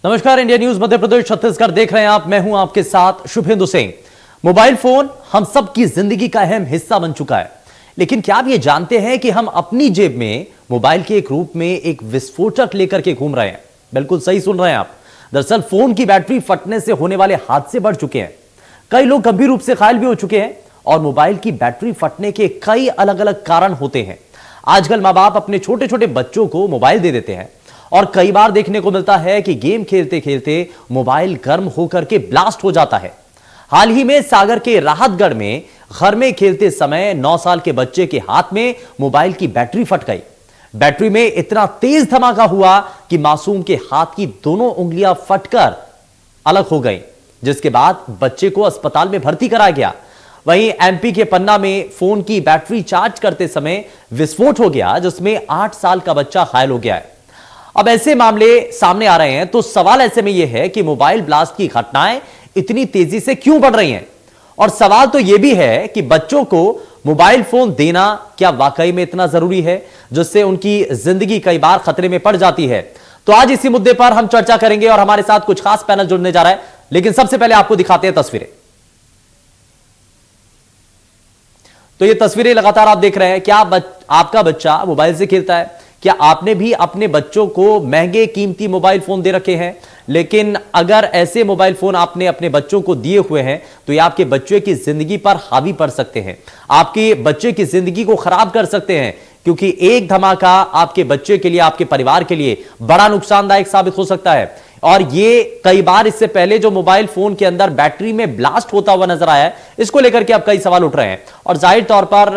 नमस्कार, India news Madhya Pradesh Chhattisgarh देख रहे हैं आप। मैं हूं आपके साथ शुभेंदु सिंह। मोबाइल फोन हम सब की जिंदगी का अहम हिस्सा बन चुका है, लेकिन क्या आप ये जानते हैं कि हम अपनी जेब में मोबाइल के एक रूप में एक विस्फोटक लेकर के घूम रहे हैं? बिल्कुल सही सुन रहे हैं आप। दरअसल फोन की बैटरी फटने से होने वाले हादसे बढ़ चुके हैं। कई लोग गंभीर रूप से घायल भी हो चुके हैं और मोबाइल की बैटरी फटने के कई अलग अलग कारण होते हैं। आजकल मां बाप अपने छोटे छोटे बच्चों को मोबाइल दे देते हैं और कई बार देखने को मिलता है कि गेम खेलते खेलते मोबाइल गर्म होकर के ब्लास्ट हो जाता है। हाल ही में सागर के राहतगढ़ में घर में खेलते समय 9 साल के बच्चे के हाथ में मोबाइल की बैटरी फट गई। बैटरी में इतना तेज धमाका हुआ कि मासूम के हाथ की दोनों उंगलियां फटकर अलग हो गई, जिसके बाद बच्चे को अस्पताल में भर्ती कराया गया। वहीं एमपी के पन्ना में फोन की बैटरी चार्ज करते समय विस्फोट हो गया, जिसमें 8 साल का बच्चा घायल हो गया है। अब ऐसे मामले सामने आ रहे हैं तो सवाल ऐसे में यह है कि मोबाइल ब्लास्ट की घटनाएं इतनी तेजी से क्यों बढ़ रही हैं? और सवाल तो यह भी है कि बच्चों को मोबाइल फोन देना क्या वाकई में इतना जरूरी है, जिससे उनकी जिंदगी कई बार खतरे में पड़ जाती है? तो आज इसी मुद्दे पर हम चर्चा करेंगे और हमारे साथ कुछ खास पैनल जुड़ने जा रहा है, लेकिन सबसे पहले आपको दिखाते हैं तस्वीरें। तो ये तस्वीरें लगातार आप देख रहे हैं। क्या आपका बच्चा मोबाइल से खेलता है? क्या आपने भी अपने बच्चों को महंगे कीमती मोबाइल फोन दे रखे हैं? लेकिन अगर ऐसे मोबाइल फोन आपने अपने बच्चों को दिए हुए हैं तो ये आपके बच्चे की जिंदगी पर हावी पड़ सकते हैं, आपके बच्चे की जिंदगी को खराब कर सकते हैं, क्योंकि एक धमाका आपके बच्चे के लिए, आपके परिवार के लिए बड़ा नुकसानदायक साबित हो सकता है। और ये कई बार इससे पहले जो मोबाइल फोन के अंदर बैटरी में ब्लास्ट होता हुआ नजर आया है, इसको लेकर के अब कई सवाल उठ रहे हैं। और जाहिर तौर पर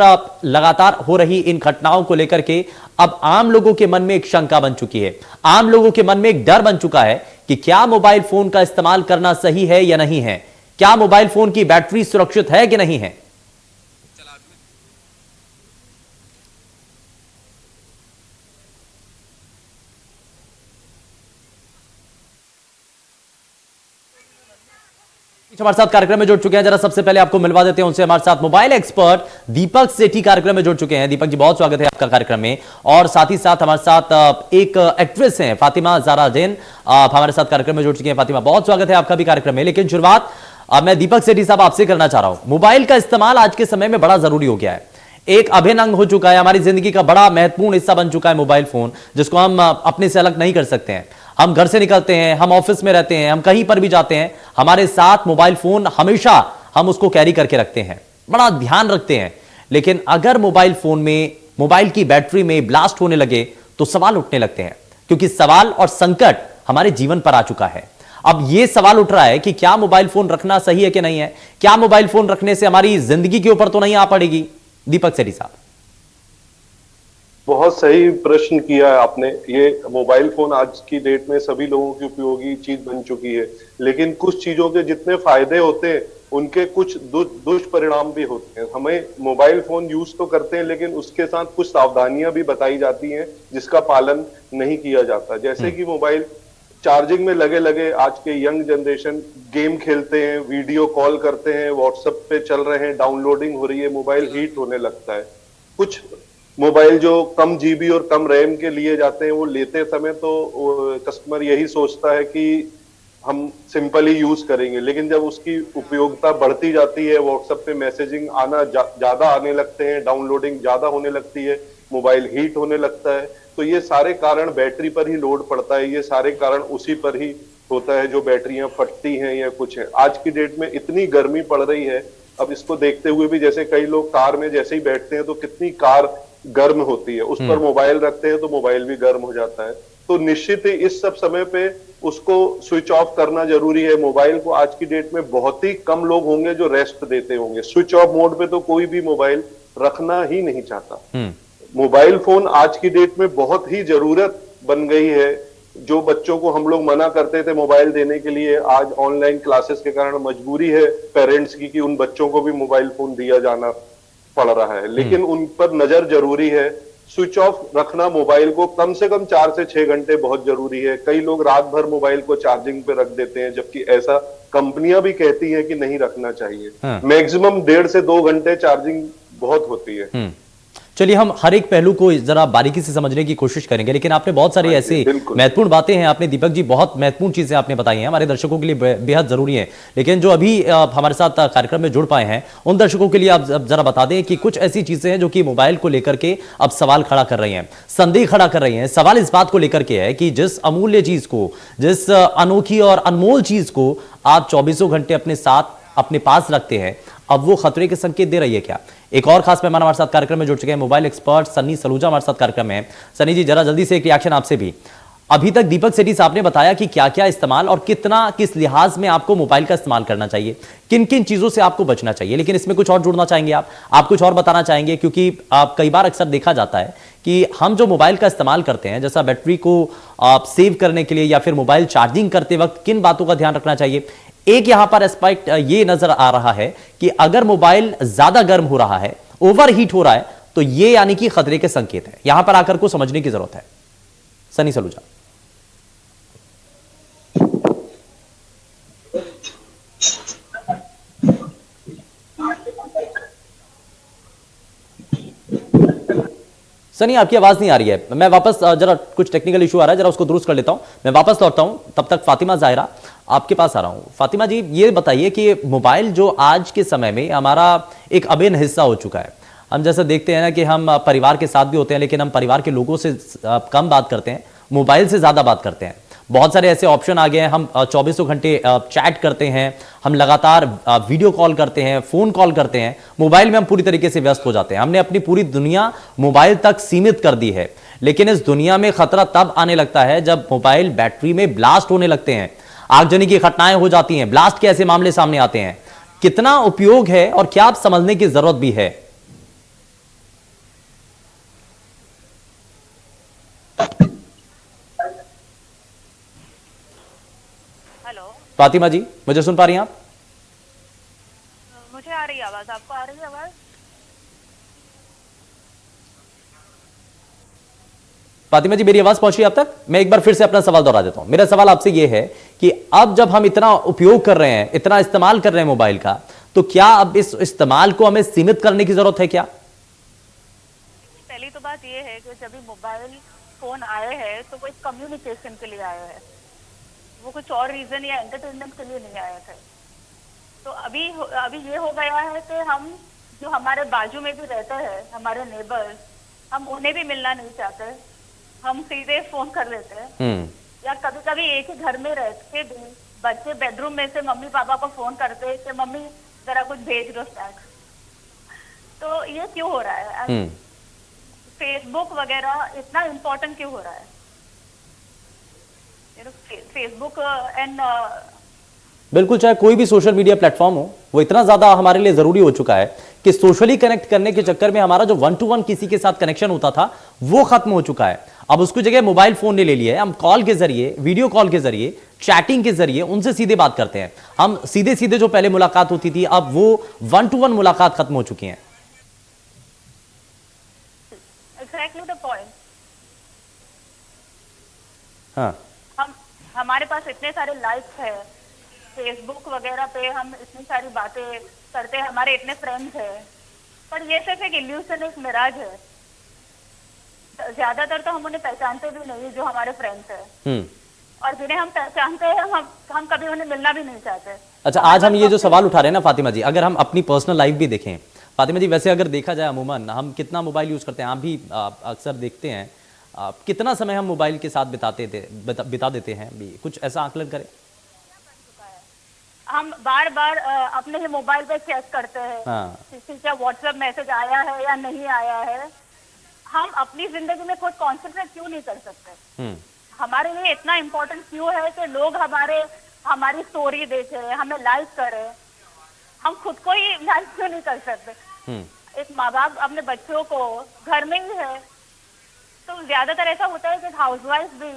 लगातार हो रही इन घटनाओं को लेकर के अब आम लोगों के मन में एक शंका बन चुकी है, आम लोगों के मन में एक डर बन चुका है कि क्या मोबाइल फोन का इस्तेमाल करना सही है या नहीं है, क्या मोबाइल फोन की बैटरी सुरक्षित है कि नहीं है। हमारे साथ कार्यक्रम में जुड़ चुके हैं, जरा सबसे पहले आपको मिलवा देते हैं उनसे। हमारे साथ मोबाइल एक्सपर्ट दीपक सेठी कार्यक्रम में जुड़ चुके हैं। दीपक जी, बहुत स्वागत है आपका कार्यक्रम में। और साथ ही साथ हमारे साथ एक एक्ट्रेस हैं फातिमा ज़हरा जैन, आप हमारे साथ कार्यक्रम में जुड़ चुके हैं। फातिमा, बहुत स्वागत है आपका भी कार्यक्रम में। लेकिन शुरुआत मैं दीपक सेठी साहब आपसे करना चाह रहा हूं। मोबाइल का इस्तेमाल आज के समय में बड़ा जरूरी हो गया है, एक अभिन्न अंग हो चुका है, हमारी जिंदगी का बड़ा महत्वपूर्ण हिस्सा बन चुका है मोबाइल फोन, जिसको हम अपने से अलग नहीं कर सकते हैं। हम घर से निकलते हैं, हम ऑफिस में रहते हैं, हम कहीं पर भी जाते हैं, हमारे साथ मोबाइल फोन हमेशा हम उसको कैरी करके रखते हैं, बड़ा ध्यान रखते हैं। लेकिन अगर मोबाइल फोन में, मोबाइल की बैटरी में ब्लास्ट होने लगे तो सवाल उठने लगते हैं, क्योंकि सवाल और संकट हमारे जीवन पर आ चुका है। अब यह सवाल उठ रहा है कि क्या मोबाइल फोन रखना सही है कि नहीं है? क्या मोबाइल फोन रखने से हमारी जिंदगी के ऊपर तो नहीं आ पड़ेगी? दीपक सेठी साहब। बहुत सही प्रश्न किया है आपने। ये मोबाइल फोन आज की डेट में सभी लोगों की उपयोगी चीज बन चुकी है, लेकिन कुछ चीजों के जितने फायदे होते हैं उनके कुछ दुष्परिणाम भी होते हैं। हमें मोबाइल फोन यूज तो करते हैं, लेकिन उसके साथ कुछ सावधानियां भी बताई जाती हैं जिसका पालन नहीं किया जाता। जैसे कि मोबाइल चार्जिंग में लगे लगे आज के यंग जनरेशन गेम खेलते हैं, वीडियो कॉल करते हैं, व्हाट्सएप पे चल रहे हैं, डाउनलोडिंग हो रही है, मोबाइल हीट होने लगता है। कुछ मोबाइल जो कम जीबी और कम रैम के लिए जाते हैं, वो लेते समय तो कस्टमर यही सोचता है कि हम सिंपली यूज करेंगे, लेकिन जब उसकी उपयोगिता बढ़ती जाती है, व्हाट्सएप पे मैसेजिंग आना ज्यादा आने लगते हैं, डाउनलोडिंग ज्यादा होने लगती है, मोबाइल हीट होने लगता है, तो ये सारे कारण बैटरी पर ही लोड पड़ता है। ये सारे कारण उसी पर ही होता है जो बैटरियां फटती हैं या कुछ है। आज की डेट में इतनी गर्मी पड़ रही है, अब इसको देखते हुए भी जैसे कई लोग कार में जैसे ही बैठते हैं तो कितनी कार गर्म होती है, उस पर मोबाइल रखते हैं तो मोबाइल भी गर्म हो जाता है। तो निश्चित ही इस सब समय पे उसको स्विच ऑफ करना जरूरी है। मोबाइल को आज की डेट में बहुत ही कम लोग होंगे जो रेस्ट देते होंगे। स्विच ऑफ मोड पे तो कोई भी मोबाइल रखना ही नहीं चाहता। मोबाइल फोन आज की डेट में बहुत ही जरूरत बन गई है। जो बच्चों को हम लोग मना करते थे मोबाइल देने के लिए, आज ऑनलाइन क्लासेस के कारण मजबूरी है पेरेंट्स की कि उन बच्चों को भी मोबाइल फोन दिया जाना पड़ रहा है। लेकिन उन पर नजर जरूरी है। स्विच ऑफ रखना मोबाइल को कम से कम 4 से 6 घंटे बहुत जरूरी है। कई लोग रात भर मोबाइल को चार्जिंग पे रख देते हैं, जबकि ऐसा कंपनियां भी कहती हैं कि नहीं रखना चाहिए। मैक्सिमम 1.5 से 2 घंटे चार्जिंग बहुत होती है। चलिए हम हर एक पहलू को जरा बारीकी से समझने की कोशिश करेंगे, लेकिन आपने बहुत सारी ऐसी महत्वपूर्ण बातें हैं आपने दीपक जी, बहुत महत्वपूर्ण चीजें आपने बताई हैं, हमारे दर्शकों के लिए बेहद जरूरी है। लेकिन जो अभी हमारे साथ कार्यक्रम में जुड़ पाए हैं उन दर्शकों के लिए आप जरा बता दें कि कुछ ऐसी चीजें हैं जो कि मोबाइल को लेकर के अब सवाल खड़ा कर रही हैं, संदेह खड़ा कर रही हैं। सवाल इस बात को लेकर के है कि जिस अमूल्य चीज को, जिस अनोखी और अनमोल चीज को आप 24 घंटे अपने साथ अपने पास रखते हैं, अब वो खतरे के संकेत दे रही है क्या? एक और खास मेहमान हमारे साथ कार्यक्रम में जुड़ चुके हैं, मोबाइल एक्सपर्ट सन्नी सलूजा हमारे साथ कार्यक्रम में। सन्नी जी जरा जल्दी से एक रिएक्शन आपसे भी। अभी तक दीपक सेठी साहब ने बताया कि क्या क्या इस्तेमाल और कितना किस लिहाज में आपको मोबाइल का इस्तेमाल करना चाहिए, किन किन चीजों से आपको बचना चाहिए, लेकिन इसमें कुछ और जुड़ना चाहेंगे आप कुछ और बताना चाहेंगे? क्योंकि आप कई बार अक्सर देखा जाता है कि हम जो मोबाइल का इस्तेमाल करते हैं, जैसा बैटरी को सेव करने के लिए या फिर मोबाइल चार्जिंग करते वक्त किन बातों का ध्यान रखना चाहिए। एक यहां पर एस्पेक्ट ये नजर आ रहा है कि अगर मोबाइल ज्यादा गर्म हो रहा है, ओवर हीट हो रहा है, तो ये यानी कि खतरे के संकेत है। यहां पर आकर को समझने की जरूरत है। सनी सलूजा। सनी आपकी आवाज नहीं आ रही है, मैं वापस जरा कुछ टेक्निकल इशू आ रहा है, जरा उसको दुरुस्त कर लेता हूं, मैं वापस लौटता हूं। तब तक फातिमा जाहिरा आपके पास आ रहा हूं। फातिमा जी ये बताइए कि मोबाइल जो आज के समय में हमारा एक अभिन्न हिस्सा हो चुका है, हम जैसे देखते हैं ना कि हम परिवार के साथ भी होते हैं, लेकिन हम परिवार के लोगों से कम बात करते हैं, मोबाइल से ज्यादा बात करते हैं। बहुत सारे ऐसे ऑप्शन आ गए हैं, हम 24 घंटे चैट करते हैं, हम लगातार वीडियो कॉल करते हैं, फोन कॉल करते हैं, मोबाइल में हम पूरी तरीके से व्यस्त हो जाते हैं। हमने अपनी पूरी दुनिया मोबाइल तक सीमित कर दी है। लेकिन इस दुनिया में खतरा तब आने लगता है जब मोबाइल बैटरी में ब्लास्ट होने लगते हैं, आगजनी की घटनाएं हो जाती हैं, ब्लास्ट के ऐसे मामले सामने आते हैं। कितना उपयोग है और क्या आप समझने की जरूरत भी है? हेलो फातिमा जी मुझे सुन पा रही हैं आप? मुझे आ रही है आवाज, आपको आ रही है आवाज? फातिमा जी मेरी आवाज पहुंची आप तक? मैं एक बार फिर से अपना सवाल दोहरा देता हूं। मेरा सवाल आपसे यह है कि अब जब हम इतना उपयोग कर रहे हैं, इतना इस्तेमाल कर रहे हैं मोबाइल का, तो क्या अब इस इस्तेमाल को हमें सीमित करने की जरूरत है क्या? पहली तो बात ये है कि जब भी मोबाइल फोन आए हैं तो वो एक कम्युनिकेशन के लिए आए हैं, वो कुछ और रीजन या एंटरटेनमेंट के लिए नहीं आए थे। तो अभी ये हो गया है कि हम जो हमारे बाजू में भी रहते हैं, हमारे नेबर्स, हम उन्हें भी मिलना नहीं चाहते, हम सीधे फोन कर लेते हैं। या कभी कभी एक ही घर में रह के भी बच्चे बेडरूम में से मम्मी पापा को फोन करते हैं कि मम्मी जरा कुछ भेज दो स्नैक्स। तो ये क्यों हो रहा है? फेसबुक वगैरह इतना इम्पोर्टेंट क्यों हो रहा है? फेसबुक एंड बिल्कुल, चाहे कोई भी सोशल मीडिया प्लेटफॉर्म हो, वो इतना ज्यादा हमारे लिए जरूरी हो चुका है कि सोशली कनेक्ट करने के चक्कर में हमारा जो 1 to 1 किसी के साथ कनेक्शन होता था वो खत्म हो चुका है। अब उसको जगह मोबाइल फोन ने ले लिया है। हम कॉल के जरिए, वीडियो कॉल के जरिए, चैटिंग के जरिए उनसे सीधे बात करते हैं। हम सीधे सीधे जो पहले मुलाकात होती थी, अब वो 1 to 1 मुलाकात खत्म हो चुकी है। Exactly the point. हाँ, हमारे पास इतने सारे लाइक्स है फेसबुक वगैरह पे, हम इतनी सारी बातें करते हैं, हमारे इतने फ्रेंड्स हैं, पर ये सिर्फ एक इल्यूशन, एक मिराज है। ज्यादातर तो हम उन्हें पहचानते भी नहीं जो हमारे फ्रेंड्स हैं, और जिन्हें हम पहचानते हैं हम कभी उन्हें मिलना भी नहीं चाहते। अच्छा, आज हम ये जो सवाल उठा रहे हैं ना फातिमा जी, अगर हम अपनी पर्सनल लाइफ भी देखें फातिमा जी, वैसे अगर देखा जाए अमूमन हम कितना मोबाइल यूज करते हैं, आप भी अक्सर देखते हैं, कितना समय हम मोबाइल के साथ बिता देते हैं, भी कुछ ऐसा आकलन करें? हम बार बार अपने ही मोबाइल पे चेक करते हैं किसी का व्हाट्सएप मैसेज आया है या नहीं आया है। हम अपनी जिंदगी में खुद कॉन्सेंट्रेट क्यों नहीं कर सकते? हमारे लिए इतना इम्पोर्टेंट क्यों है कि लोग हमारी स्टोरी देखे, हमें लाइक करे? हम खुद को ही लाइक क्यों नहीं कर सकते? एक माँ बाप अपने बच्चों को घर में ही है, तो ज्यादातर ऐसा होता है कि हाउसवाइफ भी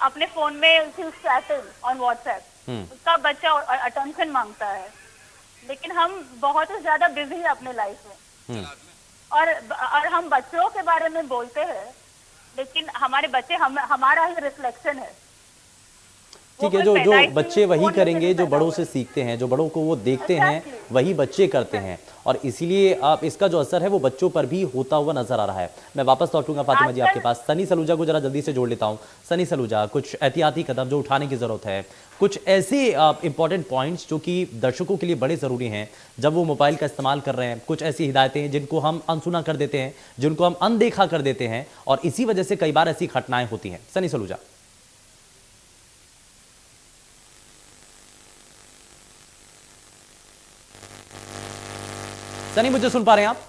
अपने फोन में चैटिंग ऑन व्हाट्सएप, उसका बच्चा अटेंशन मांगता है, लेकिन हम बहुत ही ज्यादा बिजी है अपने लाइफ में। और हम बच्चों के बारे में बोलते हैं, लेकिन हमारे बच्चे हमारा ही रिफ्लेक्शन है। ठीक है, जो बच्चे वही करेंगे जो बड़ों से सीखते हैं, जो बड़ों को वो देखते हैं वही बच्चे करते हैं, और इसीलिए आप इसका जो असर है वो बच्चों पर भी होता हुआ नजर आ रहा है। मैं वापस लौटूंगा फातिमा जी आपके पास। सनी सलूजा को जरा जल्दी से जोड़ लेता हूं। सनी सलूजा, कुछ एहतियाती कदम जो उठाने की जरूरत है, कुछ ऐसे इंपॉर्टेंट पॉइंट्स जो कि दर्शकों के लिए बड़े जरूरी हैं जब वो मोबाइल का इस्तेमाल कर रहे हैं, कुछ ऐसी हिदायतें हैं जिनको हम अनसुना कर देते हैं, जिनको हम अनदेखा कर देते हैं, और इसी वजह से कई बार ऐसी घटनाएं होती हैं। सनी सलूजा। सनी, मुझे सुन पा रहे हैं आप?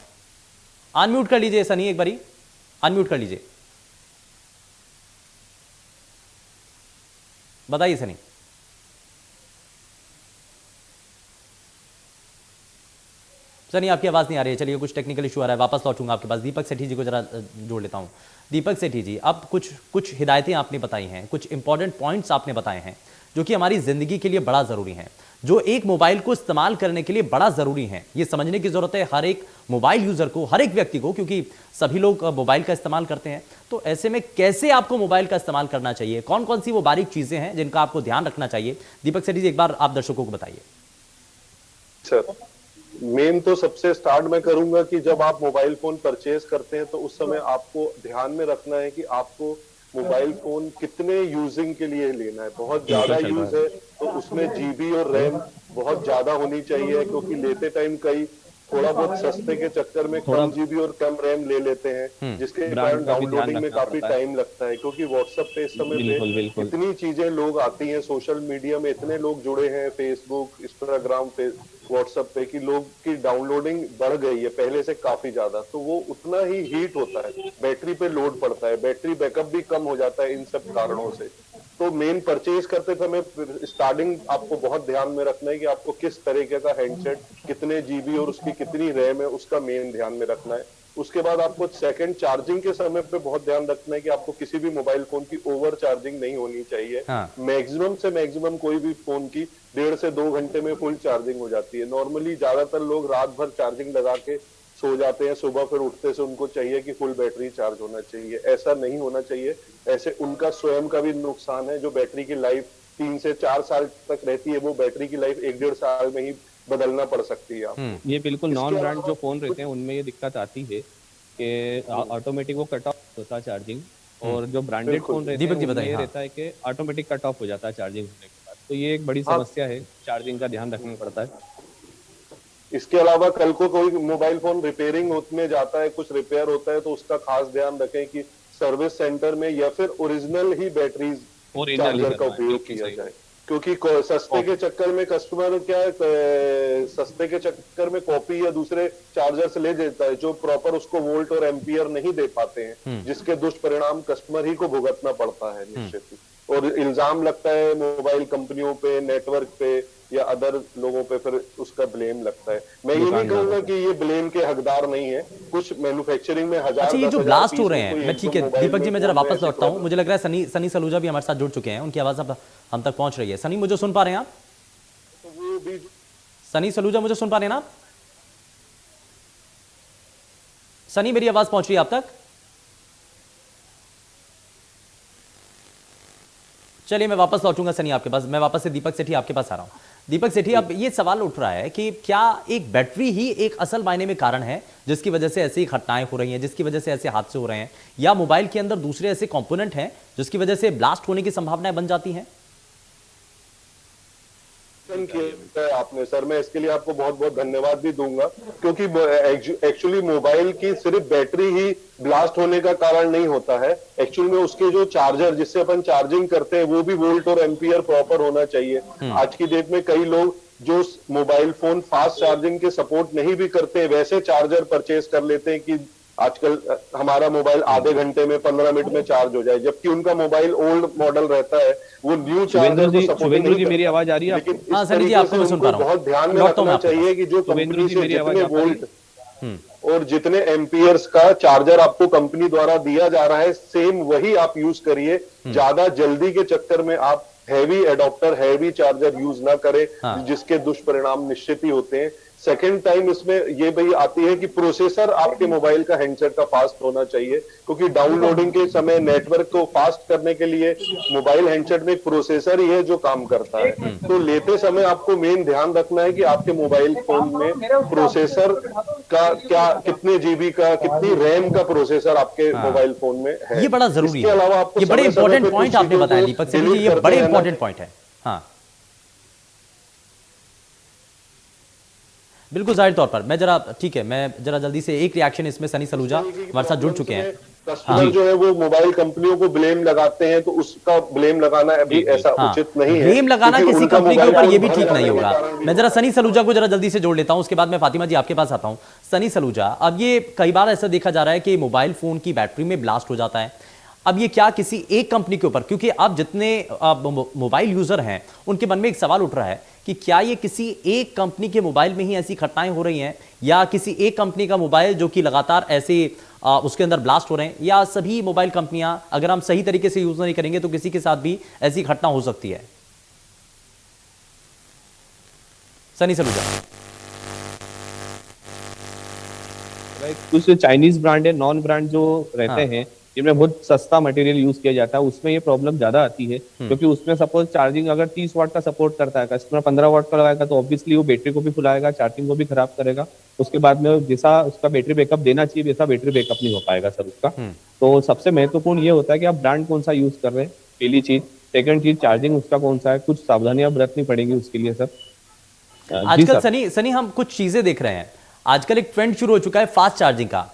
अनम्यूट कर लीजिए सनी, एक बारी अनम्यूट कर लीजिए। बताइए सनी। सनी, आपकी आवाज नहीं आ रही है। चलिए, कुछ टेक्निकल इशू आ रहा है, वापस लौटूंगा आपके पास। दीपक सेठी जी को जरा जोड़ लेता हूं। दीपक सेठी जी, अब कुछ हिदायतें आपने बताई हैं, कुछ इंपॉर्टेंट पॉइंट्स आपने बताए हैं जो कि हमारी जिंदगी के लिए बड़ा जरूरी है, जो एक मोबाइल को इस्तेमाल करने के लिए बड़ा जरूरी है। ये समझने की जरूरत है हर एक मोबाइल यूजर को, हर एक व्यक्ति को, क्योंकि सभी लोग मोबाइल का इस्तेमाल करते हैं। तो ऐसे में कैसे आपको मोबाइल का इस्तेमाल करना चाहिए, कौन कौन सी वो बारीक चीजें हैं जिनका आपको ध्यान रखना चाहिए? दीपक सेठी जी, एक बार आप दर्शकों को बताइए। सर, मेन तो सबसे स्टार्ट मैं करूंगा कि जब आप मोबाइल फोन परचेज करते हैं तो उस समय आपको ध्यान में रखना है कि आपको मोबाइल फोन कितने यूजिंग के लिए लेना है। बहुत ज्यादा यूज है तो उसमें जीबी और रैम बहुत ज्यादा होनी चाहिए, क्योंकि लेते टाइम कई थोड़ा बहुत सस्ते के चक्कर में कम जीबी और कम रैम ले लेते हैं, जिसके कारण डाउनलोडिंग में काफी टाइम लगता है। क्योंकि व्हाट्सएप पे इस समय पे इतनी चीजें लोग आती हैं, सोशल मीडिया में इतने लोग जुड़े हैं, फेसबुक, इंस्टाग्राम पे, व्हाट्सएप पे, कि लोग की डाउनलोडिंग बढ़ गई है पहले से काफी ज्यादा। तो वो उतना ही हीट होता है, बैटरी पे लोड पड़ता है, बैटरी बैकअप भी कम हो जाता है इन सब कारणों से। तो मेन परचेज करते समय स्टार्टिंग आपको बहुत ध्यान में रखना है कि आपको किस तरीके का हैंडसेट, कितने जीबी और उसकी कितनी रैम है, उसका मेन ध्यान में रखना है। उसके बाद आपको सेकंड चार्जिंग के समय पे बहुत ध्यान रखना है कि आपको किसी भी मोबाइल फोन की ओवर चार्जिंग नहीं होनी चाहिए। मैक्सिमम से मैक्सिमम कोई भी फोन की 1.5 से 2 घंटे में फुल चार्जिंग हो जाती है। नॉर्मली ज्यादातर लोग रात भर चार्जिंग लगा के सो जाते हैं, सुबह फिर उठते से उनको चाहिए कि फुल बैटरी चार्ज होना चाहिए। ऐसा नहीं होना चाहिए। ऐसे उनका स्वयं का भी नुकसान है। जो बैटरी की लाइफ 3 से 4 साल तक रहती है, वो बैटरी की लाइफ 1-1.5 साल में ही बदलना पड़ सकती है आपको। ये बिल्कुल नॉन ब्रांड जो फोन रहते हैं उनमें ये दिक्कत आती है कि ऑटोमेटिक वो कट ऑफ होता है चार्जिंग, और जो ब्रांडेड फोन रहते हैं उनमें ये रहता है कि ऑटोमेटिक कट ऑफ हो जाता है चार्जिंग होने के बाद। तो ये एक बड़ी समस्या है, चार्जिंग का ध्यान रखना पड़ता है। इसके अलावा कल को कोई मोबाइल फोन रिपेयरिंग में जाता है, कुछ रिपेयर होता है, तो उसका खास ध्यान रखें कि सर्विस सेंटर में या फिर ओरिजिनल ही बैटरीज चार्जर का उपयोग किया जाए। क्योंकि सस्ते के चक्कर में कस्टमर सस्ते के चक्कर में कॉपी या दूसरे चार्जर से ले देता है, जो प्रॉपर उसको वोल्ट और एम्पियर नहीं दे पाते हैं, जिसके दुष्परिणाम कस्टमर ही को भुगतना पड़ता है निश्चित ही। और इल्जाम लगता है मोबाइल कंपनियों पे, नेटवर्क पे या अदर लोगों पे, फिर उसका ब्लेम लगता है। मैं ये नहीं कहूंगा कि ये ब्लेम के हकदार नहीं है। कुछ मैन्युफैक्चरिंग में हजार, ये जो ब्लास्ट हो रहे हैं, मैं ठीक है दीपक जी, मैं जरा वापस लौटता हूं। मुझे लग रहा है सनी सलूजा भी हमारे साथ जुड़ चुके हैं, उनकी आवाज अब हम तक पहुंच रही है। सनी, मुझे सुन पा रहे हैं आप? सनी सलूजा, मुझे सुन पा रहे हैं ना आप? सनी, मेरी आवाज पहुंच रही है आप तक? चलिए, मैं वापस लौटूंगा सनी आपके पास। मैं वापस से दीपक सेठी आपके पास आ रहा हूं। दीपक सेठी, अब ये सवाल उठ रहा है कि क्या एक बैटरी ही एक असल मायने में कारण है जिसकी वजह से ऐसी घटनाएं हो रही हैं, जिसकी वजह से ऐसे हादसे हो रहे हैं, या मोबाइल के अंदर दूसरे ऐसे कंपोनेंट हैं जिसकी वजह से ब्लास्ट होने की संभावनाएं बन जाती हैं? किया है आपने सर, मैं इसके लिए आपको बहुत बहुत धन्यवाद भी दूंगा, क्योंकि एक्चुअली मोबाइल की सिर्फ बैटरी ही ब्लास्ट होने का कारण नहीं होता है। एक्चुअली में उसके जो चार्जर जिससे अपन चार्जिंग करते हैं वो भी वोल्ट और एम्पियर प्रॉपर होना चाहिए। आज की डेट में कई लोग जो मोबाइल फोन फास्ट चार्जिंग के सपोर्ट नहीं भी करते, वैसे चार्जर परचेज कर लेते हैं कि आजकल हमारा मोबाइल आधे घंटे में 15 मिनट में चार्ज हो जाए, जबकि उनका मोबाइल ओल्ड मॉडल रहता है, वो न्यू चार्जर को सपोर्ट नहीं करता। मेरी आवाज आ रही है? लेकिन इस तरीके से उनको बहुत ध्यान में रखना चाहिए कि जो कंपनी से जितने वोल्ट और जितने एम्पियर्स का चार्जर आपको कंपनी द्वारा दिया जा रहा है, सेम वही आप यूज करिए। ज्यादा जल्दी के चक्कर में आप heavy adapter, heavy charger use ना करें, जिसके दुष्परिणाम निश्चित ही होते हैं। सेकंड टाइम इसमें ये भी आती है कि प्रोसेसर आपके मोबाइल का हैंडसेट का फास्ट होना चाहिए, क्योंकि डाउनलोडिंग के समय नेटवर्क को फास्ट करने के लिए मोबाइल हैंडसेट में एक प्रोसेसर ही है जो काम करता है। तो लेते समय आपको मेन ध्यान रखना है कि आपके मोबाइल फोन में प्रोसेसर का क्या, कितने जीबी का, कितनी रैम का प्रोसेसर आपके मोबाइल फोन में है, ये बड़ा जरूरी इसके है। अलावा आपको ये बड़े इंपॉर्टेंट पॉइंट आपने बताया दीपक सेठी जी, ये बड़े इंपॉर्टेंट पॉइंट है। हाँ बिल्कुल, जाहिर तौर पर मैं जरा, ठीक है, मैं जरा जल्दी से एक रिएक्शन इसमें, सनी सलूजा हमारे साथ जुड़ चुके हैं। कस्टमर जो है वो मोबाइल कंपनियों को ब्लेम लगाते हैं, तो उसका ब्लेम लगाना अभी ऐसा उचित नहीं है। ब्लेम लगाना किसी कंपनी के ऊपर ये भी ठीक नहीं होगा। मैं जरा सनी सलूजा को जरा जल्दी से जोड़ लेता हूं, उसके बाद मैं फातिमा जी आपके पास आता हूं। सनी सलूजा, अब ये कई बार ऐसा देखा जा रहा है कि मोबाइल फोन की बैटरी में ब्लास्ट हो जाता है। अब ये क्या किसी एक कंपनी के ऊपर, क्योंकि अब जितने मोबाइल यूजर हैं उनके मन में एक सवाल उठ रहा है कि क्या ये किसी एक कंपनी के मोबाइल में ही ऐसी घटनाएं हो रही हैं, या किसी एक कंपनी का मोबाइल जो कि लगातार ऐसे उसके अंदर ब्लास्ट हो रहे हैं, या सभी मोबाइल कंपनियां अगर हम सही तरीके से यूज नहीं करेंगे तो किसी के साथ भी ऐसी घटना हो सकती है। सनी सलूजा, कुछ चाइनीज ब्रांड है, नॉन ब्रांड जो रहते हैं जिनमें बहुत सस्ता मटेरियल यूज किया जाता है, उसमें ये प्रॉब्लम ज्यादा आती है, क्योंकि उसमें सपोज चार्जिंग अगर 30 वाट का सपोर्ट करता है, कस्टमर 15 वाट का लगाएगा तो ऑब्वियसली वो बैटरी को भी फुलाएगा, चार्जिंग को भी खराब करेगा। उसके बाद में जैसा उसका बैटरी बैकअप देना चाहिए वैसा बैटरी बैकअप नहीं हो पाएगा सर उसका। तो सबसे महत्वपूर्ण ये होता है कि आप ब्रांड कौन सा यूज कर रहे हैं, पहली चीज। सेकंड चीज, चार्जिंग उसका कौन सा है, कुछ सावधानियां बरतनी पड़ेगी उसके लिए सर। आजकल सनी हम कुछ चीजें देख रहे हैं, आजकल एक ट्रेंड शुरू हो चुका है फास्ट चार्जिंग का।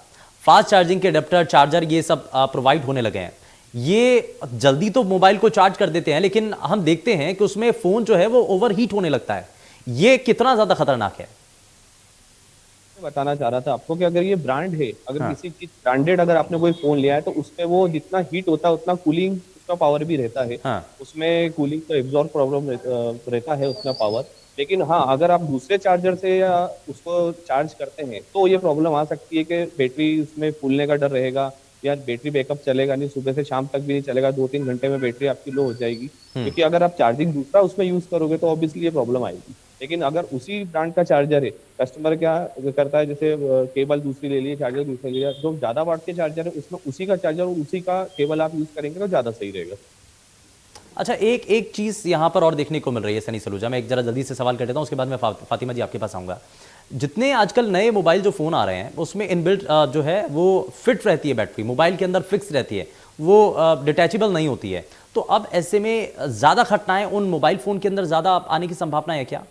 फास्ट चार्जिंग के अडेप्टर, चार्जर, ये सब प्रोवाइड होने लगे हैं। ये जल्दी तो मोबाइल को चार्ज कर देते हैं, लेकिन हम देखते हैं कि उसमें फोन जो है वो ओवरहीट होने लगता है। ये कितना ज्यादा खतरनाक है? बताना चाह रहा था आपको कि अगर ये ब्रांड है, अगर किसी चीज ब्रांडेड अगर आपने कोई फोन लिया है तो उसमें वो जितना हीट होता है उतना कूलिंग उसका पावर भी रहता है। उसमें कूलिंग का एब्जॉर्ब प्रॉब्लम रहता है उसका पावर। लेकिन हाँ, अगर आप दूसरे चार्जर से या उसको चार्ज करते हैं तो ये प्रॉब्लम आ सकती है कि बैटरी उसमें फूलने का डर रहेगा, या बैटरी बैकअप चलेगा नहीं, सुबह से शाम तक भी नहीं चलेगा, 2-3 घंटे में बैटरी आपकी लो हो जाएगी। क्योंकि अगर आप चार्जिंग दूसरा उसमें यूज करोगे तो ऑब्वियसली ये प्रॉब्लम आएगी। लेकिन अगर उसी ब्रांड का चार्जर है, कस्टमर क्या करता है, जैसे केबल दूसरी ले लिया, चार्जर दूसरा ले लिया, जो ज्यादा वाट के चार्जर है उसमें उसी का चार्जर और उसी का केबल आप यूज करेंगे तो ज्यादा सही रहेगा। अच्छा, एक चीज यहां पर और देखने को मिल रही है सनी सलूजा, मैं एक जरा जल्दी से सवाल कर देता हूं, उसके बाद मैं फातिमा जी आपके पास आऊंगा। जितने आजकल नए मोबाइल जो फोन आ रहे हैं उसमें इनबिल्ट जो है वो फिट रहती है, बैटरी मोबाइल के अंदर फिक्स रहती है, वो डिटैचेबल नहीं होती है। तो अब ऐसे में ज्यादा घटनाएं उन मोबाइल फोन के अंदर ज्यादा आने की संभावना है क्या?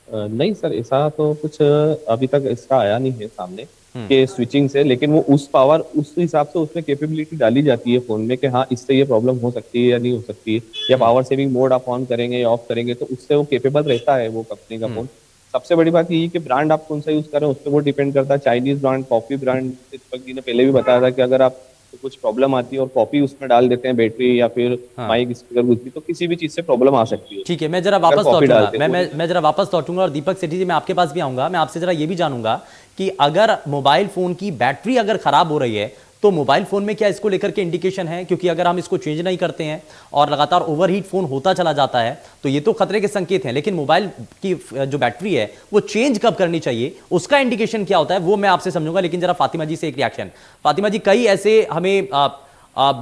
नहीं सर, ऐसा तो कुछ अभी तक इसका आया नहीं है सामने के स्विचिंग से। लेकिन वो उस पावर उस हिसाब से उसमें कैपेबिलिटी डाली जाती है फोन में कि हाँ इससे ये प्रॉब्लम हो सकती है या नहीं हो सकती है, या पावर सेविंग मोड आप ऑन करेंगे या ऑफ करेंगे तो उससे वो कैपेबल रहता है वो कंपनी का फोन। सबसे बड़ी बात यही कि ब्रांड आप कौन सा यूज कर रहे हैं उस पर वो डिपेंड करता है। Chinese brand, copy brand, Deepak ji ने पहले भी बताया था कि अगर आप तो कुछ प्रॉब्लम आती है और कॉपी उसमें डाल देते हैं बैटरी या फिर माइक स्पीकर कुछ भी, तो किसी भी चीज से प्रॉब्लम आ सकती है। ठीक है, मैं जरा वापस लौटूंगा, मैं जरा वापस लौटूंगा, और दीपक सेठी जी मैं आपके पास भी आऊंगा। मैं आपसे जरा ये भी जानूंगा कि अगर मोबाइल फोन की बैटरी अगर खराब हो रही है तो मोबाइल फोन में क्या इसको लेकर के इंडिकेशन है? क्योंकि अगर हम इसको चेंज नहीं करते हैं और लगातार ओवरहीट फोन होता चला जाता है तो ये तो खतरे के संकेत हैं, लेकिन मोबाइल की जो बैटरी है वो चेंज कब करनी चाहिए, उसका इंडिकेशन क्या होता है, वो मैं आपसे समझूंगा। लेकिन जरा फातिमा जी से एक रिएक्शन। फातिमा जी, कई ऐसे हमें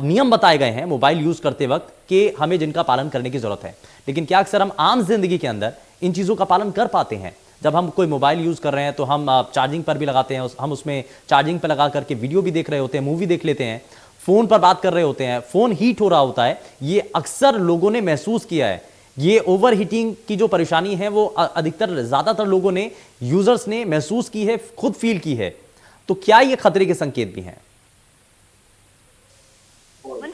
नियम बताए गए हैं मोबाइल यूज करते वक्त कि हमें जिनका पालन करने की जरूरत है, लेकिन क्या अक्सर हम आम जिंदगी के अंदर इन चीजों का पालन कर पाते हैं? जब हम कोई मोबाइल यूज कर रहे हैं तो हम चार्जिंग पर भी लगाते हैं, हम उसमें चार्जिंग पर लगा करके वीडियो भी देख रहे होते हैं, मूवी देख लेते हैं, फोन पर बात कर रहे होते हैं, फोन हीट हो रहा होता है। ये अक्सर लोगों ने महसूस किया है, ये ओवर हीटिंग की जो परेशानी है वो अधिकतर ज्यादातर लोगों ने, यूजर्स ने महसूस की है, खुद फील की है। तो क्या ये खतरे के संकेत भी हैं?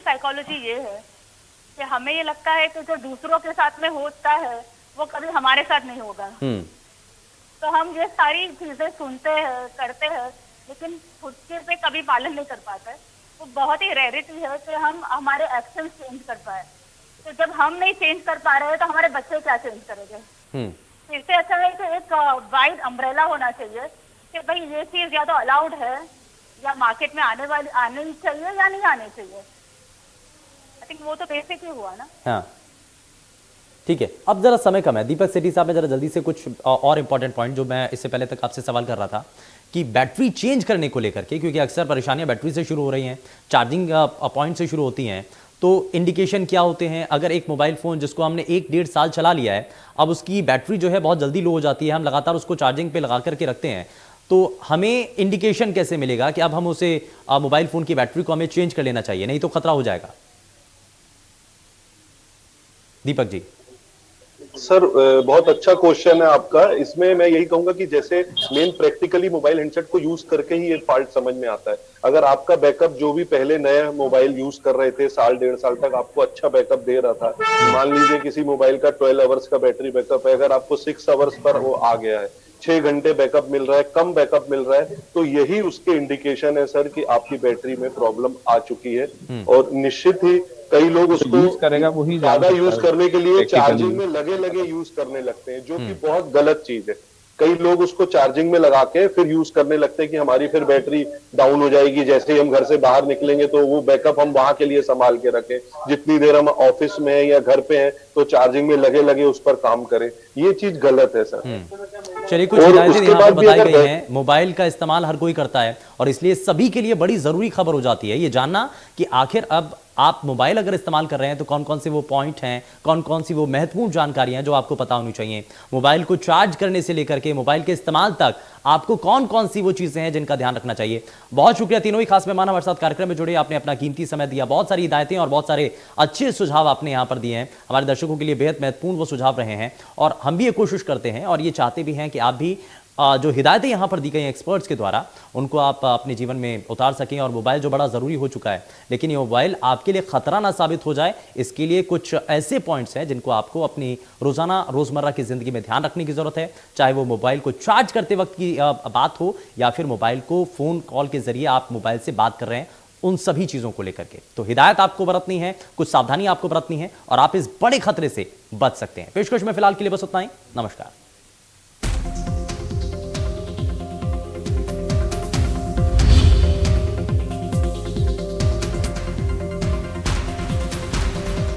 साइकोलॉजी ये है कि हमें ये लगता है कि जो दूसरों के साथ में होता है वो कभी हमारे साथ नहीं होगा। तो हम ये सारी चीजें सुनते हैं, करते हैं, लेकिन खुद के पे कभी पालन नहीं कर पाते। वो बहुत ही रेयरिटी है कि हम हमारे एक्शन चेंज कर पाए। तो जब हम नहीं चेंज कर पा रहे हैं तो हमारे बच्चे क्या चेंज करेंगे? इससे अच्छा है कि एक वाइड अम्ब्रेला होना चाहिए कि भाई ये चीज या तो अलाउड है या मार्केट में आनी चाहिए या नहीं आनी चाहिए। आई थिंक वो तो बेसिक ही हुआ ना। हाँ। ठीक है, अब जरा समय कम है, दीपक सेठी साहब, मैं जरा जल्दी से कुछ और इंपॉर्टेंट पॉइंट जो मैं इससे पहले तक आपसे सवाल कर रहा था कि बैटरी चेंज करने को लेकर के, क्योंकि अक्सर परेशानियां बैटरी से शुरू हो रही हैं, चार्जिंग पॉइंट से शुरू होती हैं, तो इंडिकेशन क्या होते हैं? अगर एक मोबाइल फ़ोन जिसको हमने 1-1.5 साल चला लिया है, अब उसकी बैटरी जो है बहुत जल्दी लो हो जाती है, हम लगातार उसको चार्जिंग पे लगा करके रखते हैं, तो हमें इंडिकेशन कैसे मिलेगा कि अब हम उसे मोबाइल फ़ोन की बैटरी को हमें चेंज कर लेना चाहिए, नहीं तो खतरा हो जाएगा? दीपक जी। सर बहुत अच्छा क्वेश्चन है आपका। इसमें मैं यही कहूंगा कि जैसे मेन प्रैक्टिकली मोबाइल हैंडसेट को यूज करके ही ये फॉल्ट समझ में आता है। अगर आपका बैकअप जो भी पहले नया मोबाइल यूज कर रहे थे, 1.5 साल तक आपको अच्छा बैकअप दे रहा था, मान लीजिए किसी मोबाइल का 12 आवर्स का बैटरी बैकअप है, अगर आपको 6 आवर्स पर वो आ गया है, 6 घंटे बैकअप मिल रहा है, कम बैकअप मिल रहा है, तो यही उसके इंडिकेशन है सर कि आपकी बैटरी में प्रॉब्लम आ चुकी है। और निश्चित ही कई लोग उसको यूज करेगा वही ज्यादा यूज करने के लिए चार्जिंग में लगे लगे यूज करने लगते हैं, जो कि बहुत गलत चीज है। कई लोग उसको चार्जिंग में लगा के फिर यूज करने लगते हैं कि हमारी फिर बैटरी डाउन हो जाएगी, जैसे ही हम घर से बाहर निकलेंगे तो वो बैकअप हम वहां के लिए संभाल के रखें, जितनी देर हम ऑफिस में हैं या घर पे हैं तो चार्जिंग में लगे लगे उस पर काम करें। ये चीज गलत है सर। चलिए, कुछ हिदायतें यहाँ पर बताई गई हैं। मोबाइल का इस्तेमाल हर कोई करता है और इसलिए सभी के लिए बड़ी जरूरी खबर हो जाती है ये जानना कि आखिर अब आप मोबाइल अगर इस्तेमाल कर रहे हैं तो कौन कौन से वो पॉइंट हैं, कौन कौन सी वो महत्वपूर्ण जानकारियां हैं जो आपको पता होनी चाहिए। मोबाइल को चार्ज करने से लेकर के मोबाइल के इस्तेमाल तक आपको कौन कौन सी वो चीजें हैं जिनका ध्यान रखना चाहिए। बहुत शुक्रिया तीनों ही खास मेहमान हमारे साथ कार्यक्रम में जुड़े, आपने अपना कीमती समय दिया, बहुत सारी हिदायतें और बहुत सारे अच्छे सुझाव आपने यहाँ पर दिए हैं। हमारे दर्शकों के लिए बेहद महत्वपूर्ण वो सुझाव रहे हैं और हम भी ये कोशिश करते हैं और ये चाहते भी हैं कि आप भी जो हिदायतें यहाँ पर दी गई एक्सपर्ट्स के द्वारा उनको आप अपने जीवन में उतार सकें। और मोबाइल जो बड़ा ज़रूरी हो चुका है, लेकिन ये मोबाइल आपके लिए खतरा ना साबित हो जाए, इसके लिए कुछ ऐसे पॉइंट्स हैं जिनको आपको अपनी रोज़मर्रा की ज़िंदगी में ध्यान रखने की ज़रूरत है। चाहे वो मोबाइल को चार्ज करते वक्त की बात हो या फिर मोबाइल को फ़ोन कॉल के ज़रिए आप मोबाइल से बात कर रहे हैं, उन सभी चीज़ों को लेकर के तो हिदायत आपको बरतनी है, कुछ सावधानी आपको बरतनी है और आप इस बड़े खतरे से बच सकते हैं। पेशकश में फिलहाल के लिए बस उतना ही। नमस्कार।